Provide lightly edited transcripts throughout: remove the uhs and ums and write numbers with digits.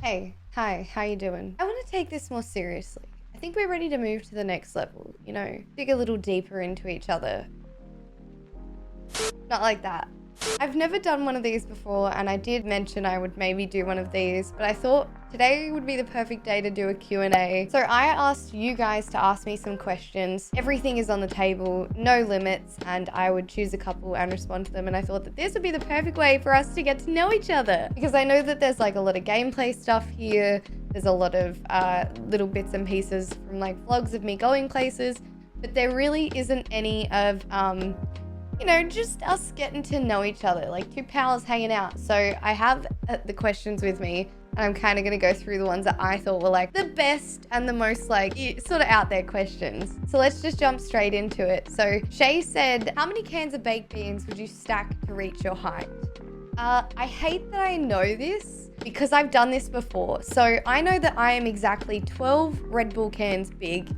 Hey, hi, how you doing? I want to take this more seriously. I think we're ready to move to the next level, dig a little deeper into each other. Not like that. I've never done one of these before, and I did mention I would maybe do one of these, but I thought today would be the perfect day to do a Q&A. So I asked you guys to ask me some questions. Everything is on the table, no limits, and I would choose a couple and respond to them. And I thought that this would be the perfect way for us to get to know each other, because I know that there's like a lot of gameplay stuff here. There's a lot of little bits and pieces from like vlogs of me going places, but there really isn't any of just us getting to know each other, like two pals hanging out. So I have the questions with me, and I'm kind of going to go through the ones that I thought were like the best and the most like sort of out there questions. So let's just jump straight into it. So Shay said, how many cans of baked beans would you stack to reach your height? I hate that I know this because I've done this before. So I know that I am exactly 12 Red Bull cans big,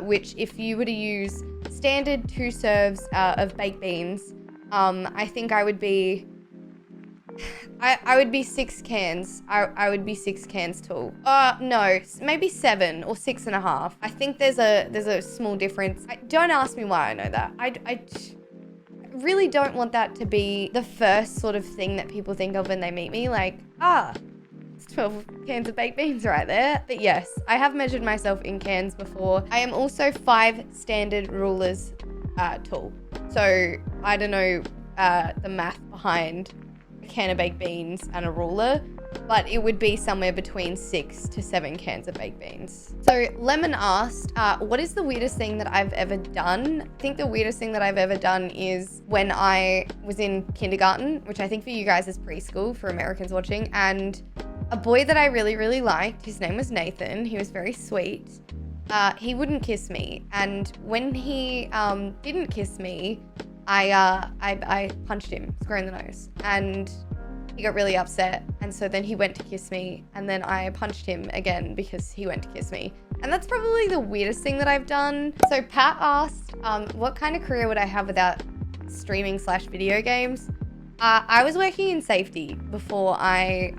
which if you were to use standard 2 serves of baked beans, I think I would be 6 cans. I would be 6 cans tall. No, maybe 7 or 6.5. I think there's a small difference. Don't ask me why I know that. I really don't want that to be the first sort of thing that people think of when they meet me. Like, it's 12 cans of baked beans right there. But yes, I have measured myself in cans before. I am also 5 standard rulers tall. So I don't know the math behind a can of baked beans and a ruler, but it would be somewhere between 6 to 7 cans of baked beans. So Lemon asked, what is the weirdest thing that I've ever done? I think the weirdest thing that I've ever done is when I was in kindergarten, which I think for you guys is preschool for Americans watching, and a boy that I really, really liked, his name was Nathan. He was very sweet. He wouldn't kiss me. And when he didn't kiss me, I punched him square in the nose. And he got really upset. And so then he went to kiss me. And then I punched him again because he went to kiss me. And that's probably the weirdest thing that I've done. So Pat asked, what kind of career would I have without streaming/video games? I was working in safety before I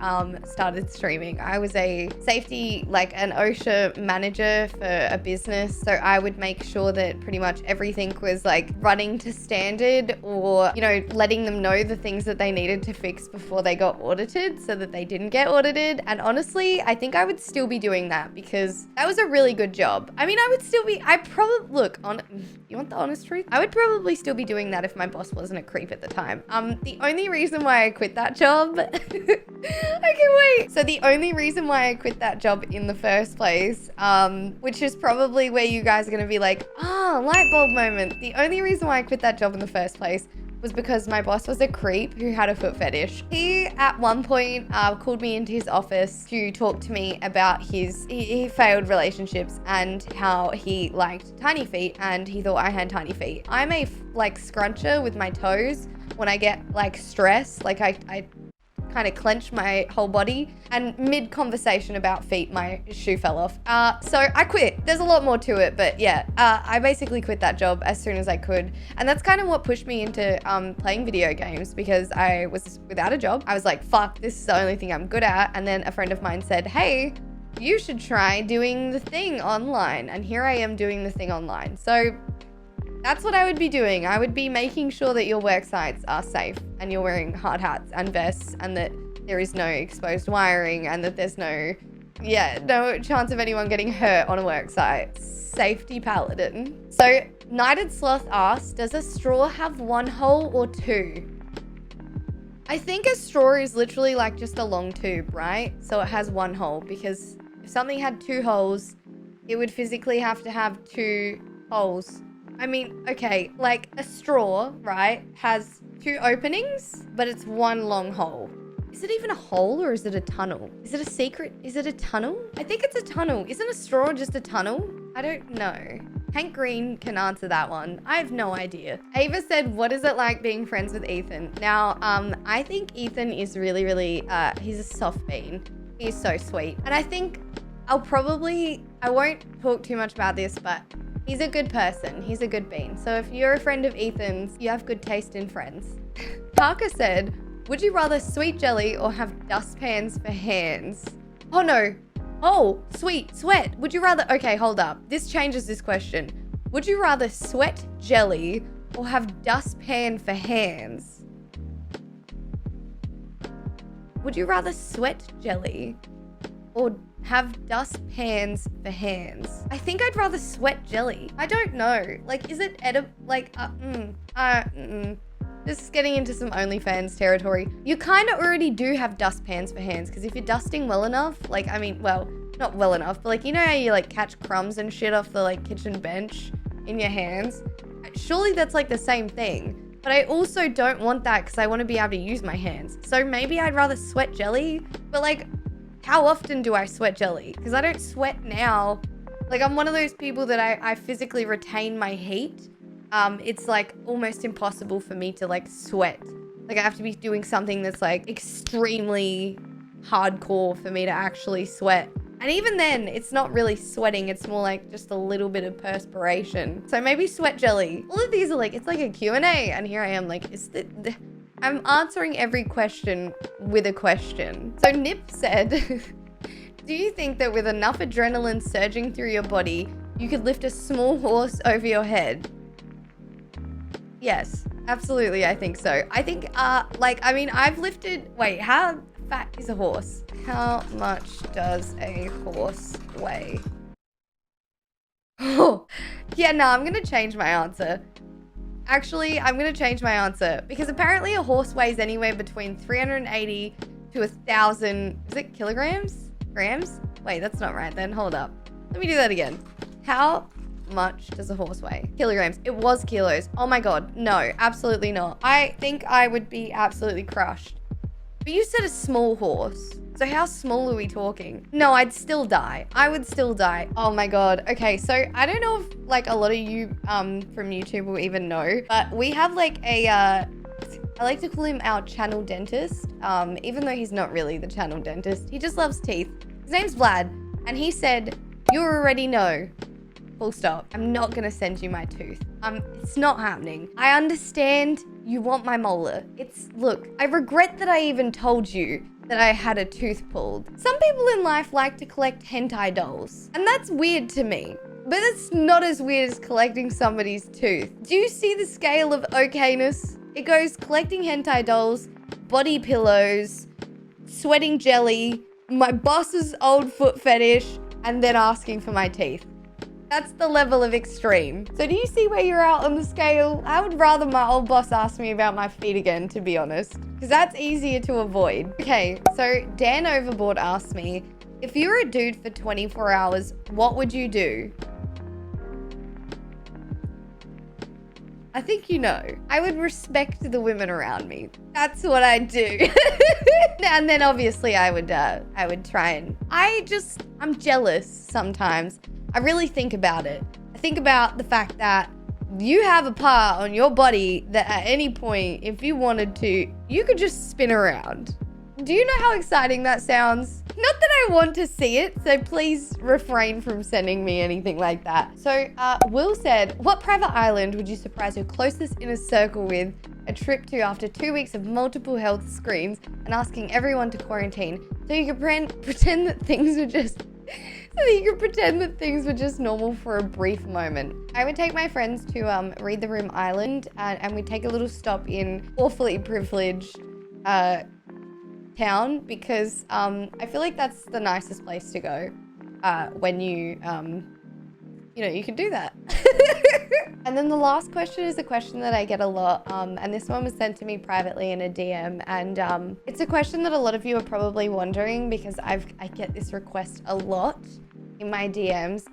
started streaming. I was a safety, like an OSHA manager for a business. So I would make sure that pretty much everything was like running to standard, or, letting them know the things that they needed to fix before they got audited so that they didn't get audited. And honestly, I think I would still be doing that because that was a really good job. I mean, you want the honest truth? I would probably still be doing that if my boss wasn't a creep at the time. The only reason why I quit that job, I can wait. So the only reason why I quit that job in the first place, which is probably where you guys are going to be like, light bulb moment. The only reason why I quit that job in the first place was because my boss was a creep who had a foot fetish. He, at one point, called me into his office to talk to me about his failed relationships and how he liked tiny feet, and he thought I had tiny feet. I'm a scruncher with my toes. When I get stressed, I kind of clench my whole body, and mid-conversation about feet, my shoe fell off. So I quit. There's a lot more to it, but yeah, I basically quit that job as soon as I could. And that's kind of what pushed me into playing video games, because I was without a job. I was like, fuck, this is the only thing I'm good at. And then a friend of mine said, hey, you should try doing the thing online. And here I am doing the thing online. So that's what I would be doing. I would be making sure that your work sites are safe and you're wearing hard hats and vests, and that there is no exposed wiring, and that there's no chance of anyone getting hurt on a work site. Safety Paladin. So Knighted Sloth asked, does a straw have 1 hole or 2? I think a straw is literally like just a long tube, right? So it has 1 hole, because if something had 2 holes, it would physically have to have 2 holes. I mean, okay, like a straw, right, has 2 openings, but it's 1 long hole. Is it even a hole, or is it a tunnel? Is it a secret? Is it a tunnel? I think it's a tunnel. Isn't a straw just a tunnel? I don't know. Hank Green can answer that one. I have no idea. Ava said, what is it like being friends with Ethan? Now, I think Ethan is really, really, he's a soft bean. He's so sweet. And I think I won't talk too much about this, but he's a good person. He's a good bean. So if you're a friend of Ethan's, you have good taste in friends. Parker said, would you rather sweet jelly or have dustpans for hands? Oh no. Oh, sweet, sweat. Would you rather, okay, hold up. This changes this question. Would you rather sweat jelly or have dustpan for hands? Would you rather sweat jelly or have dustpans for hands? I think I'd rather sweat jelly. I don't know. Like, is it edible? Like, This is getting into some OnlyFans territory. You kind of already do have dustpans for hands, because if you're dusting well enough, like, I mean, well, not well enough, but like, you know how you like catch crumbs and shit off the like kitchen bench in your hands? Surely that's like the same thing. But I also don't want that because I want to be able to use my hands. So maybe I'd rather sweat jelly, but like, how often do I sweat jelly? Because I don't sweat now. Like, I'm one of those people that I physically retain my heat. It's like almost impossible for me to like sweat. Like, I have to be doing something that's like extremely hardcore for me to actually sweat. And even then, it's not really sweating. It's more like just a little bit of perspiration. So maybe sweat jelly. All of these are like, it's like a Q&A. And here I am like, I'm answering every question with a question. So Nip said, do you think that with enough adrenaline surging through your body, you could lift a small horse over your head? Yes, absolutely, I think so. I think, I've lifted, wait, how fat is a horse? How much does a horse weigh? Oh, yeah, no, I'm gonna change my answer. Actually, I'm gonna change my answer because apparently a horse weighs anywhere between 380 to 1,000, is it kilograms? Grams? Wait, that's not right then, hold up. Let me do that again. How much does a horse weigh? Kilograms. It was kilos. Oh my god, no, absolutely not. I think I would be absolutely crushed. But you said a small horse. So how small are we talking? No, I'd still die. I would still die. Oh my god. Okay, so I don't know if like a lot of you from YouTube will even know, but we have like a I like to call him our channel dentist, even though he's not really the channel dentist. He just loves teeth. His name's Vlad, and he said, you already know. Full stop. I'm not gonna send you my tooth. It's not happening. I understand you want my molar. Look, I regret that I even told you that I had a tooth pulled. Some people in life like to collect hentai dolls, and that's weird to me. But it's not as weird as collecting somebody's tooth. Do you see the scale of okayness? It goes collecting hentai dolls, body pillows, sweating jelly, my boss's old foot fetish, and then asking for my teeth. That's the level of extreme. So do you see where you're out on the scale? I would rather my old boss ask me about my feet again, to be honest, because that's easier to avoid. Okay, so Dan Overboard asked me, if you were a dude for 24 hours, what would you do? I think you know. I would respect the women around me. That's what I'd do. And then obviously I would try and, I'm jealous sometimes. I really think about it. I think about the fact that you have a part on your body that at any point, if you wanted to, you could just spin around. Do you know how exciting that sounds? Not that I want to see it, so please refrain from sending me anything like that. So Will said, what private island would you surprise your closest inner circle with a trip to after 2 weeks of multiple health screens and asking everyone to quarantine so you could pretend that things were just normal for a brief moment? I would take my friends to Read the Room Island and we'd take a little stop in awfully privileged town because I feel like that's the nicest place to go when you can do that. And then the last question is a question that I get a lot, and this one was sent to me privately in a DM, and it's a question that a lot of you are probably wondering because I get this request a lot in my DMs.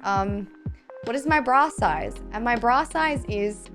What is my bra size? And my bra size is...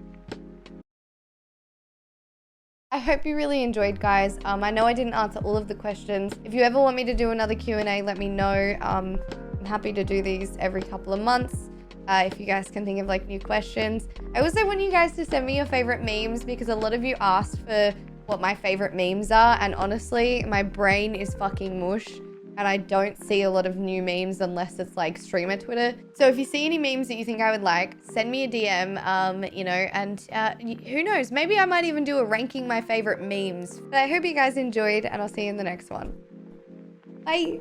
I hope you really enjoyed, guys. I know I didn't answer all of the questions. If you ever want me to do another Q&A, let me know. I'm happy to do these every couple of months. If you guys can think of like new questions. I also want you guys to send me your favorite memes because a lot of you asked for what my favorite memes are, and honestly, my brain is fucking mush and I don't see a lot of new memes unless it's like streamer Twitter. So if you see any memes that you think I would like, send me a DM, and who knows, maybe I might even do a ranking my favorite memes. But I hope you guys enjoyed and I'll see you in the next one. Bye.